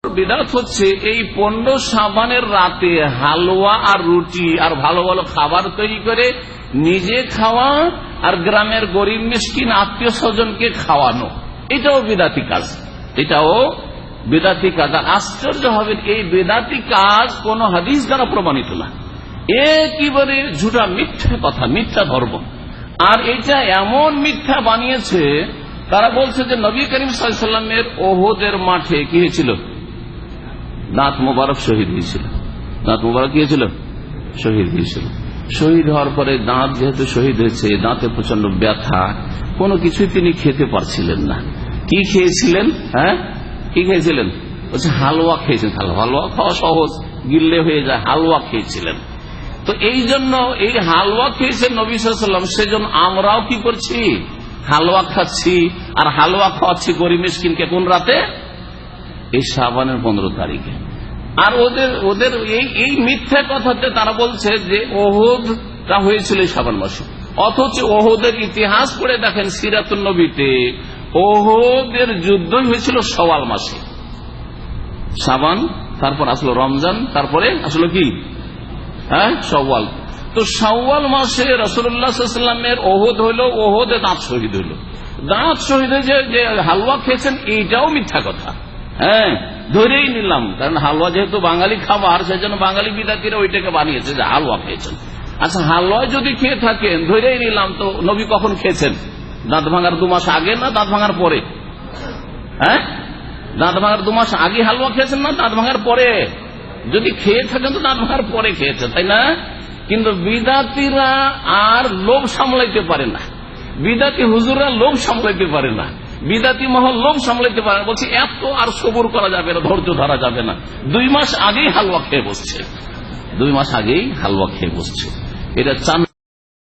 বিদআত হচ্ছে এই 15 শাবানের রাতে হালুয়া আর রুটি আর ভালো ভালো খাবার তৈরি করে নিজে খাওয়া আর গ্রামের গরিব মিসকিন আত্মীয় স্বজনকে খাওয়ানো, এটাও বিদআতি কাজ। এটাও বিদআতি কাজ। আর আশ্চর্য হবে, এই বিদআতি কাজ কোন হাদিস দ্বারা প্রমাণিত না, একেবারে ঝুটা মিথ্যা কথা, মিথ্যা ধর্ম। আর এটা এমন মিথ্যা বানিয়েছে, তারা বলছে যে নবী করিম সাল্লাল্লাহু আলাইহি ওয়াসাল্লামের ওহুদের মাঠে কি হয়েছিল, দাঁত মোবারক শহীদ হয়েছিল। দাঁত মোবারক কি হয়েছিল, শহীদ হয়েছিল। শহীদ হওয়ার পরে দাঁত যেহেতু শহীদ হয়েছে, দাঁতে প্রচন্ড ব্যথা, কোনো কিছুই তিনি খেতে পারছিলেন না। কি খেয়েছিলেন? কি খেয়েছিলেন? বলছে হালুয়া খেয়েছেন। হালুয়া খাওয়া সহজ, গিললে হয়ে যায়, হালুয়া খেয়েছিলেন। তো এই জন্য এই হালুয়া খেয়েছেন নবী সাল্লাল্লাহু আলাইহি ওয়াসাল্লাম, সেজন্য আমরাও কি করছি, হালুয়া খাচ্ছি। আর হালুয়া খাওয়াচ্ছি গরিব মিসকিনকে কোন রাতে? এই শাবানের 15 তারিখে। আর ওদের এই মিথ্যা কথাতে তারা বলছে যে ওহুদটা হয়েছিল এই শাবান মাসে, অথচ ওহুদের ইতিহাস পড়ে দেখেন সিরাতুন নবীতে ওহুদের যুদ্ধই হয়েছিল শাওয়াল মাসে। শাবান, তারপর আসলো রমজান, তারপরে আসলো কি শাওয়াল। তো শাওয়াল মাসে রাসূলুল্লাহ সাল্লাল্লাহু আলাইহি ওয়াসাল্লামের ওহুদ হইলো, ওহুদে দাঁত শহীদ হইল। দাঁত শহীদ হয়ে যে হালুয়া খেয়েছেন, এইটাও মিথ্যা কথা। ধরেই নিলাম, কারণ হালুয়া যেহেতু বাঙালি খাবার, সেজন্য বাঙালি বিদাতিরা ওইটাকে বানিয়েছে যে হালুয়া খেয়েছেন। আচ্ছা, হালুয়া যদি খেয়ে থাকেন, ধরেই নিলাম, তো নবী কখন খেয়েছেন? দাঁত ভাঙার 2 মাস আগে না দাঁত ভাঙার পরে? দাঁত ভাঙার 2 মাস আগে হালুয়া খেয়েছেন না দাঁত ভাঙার পরে? যদি খেয়ে থাকেন তো দাঁত ভাঙার পরে খেয়েছেন, তাই না? কিন্তু বিদাতিরা আর লোভ সামলাইতে পারে না, বিদাতি হুজুররা লোভ সামলাইতে পারে না, বিদাতি মহল লোভ সামলাইতে পারে না। বলছে এত আর সবুর করা যাবে না, ধৈর্য ধরা যাবে না। 2 মাস আগেই হালুয়া খেয়ে বসছে, 2 মাস আগেই হালুয়া খেয়ে বসছে। এটা চান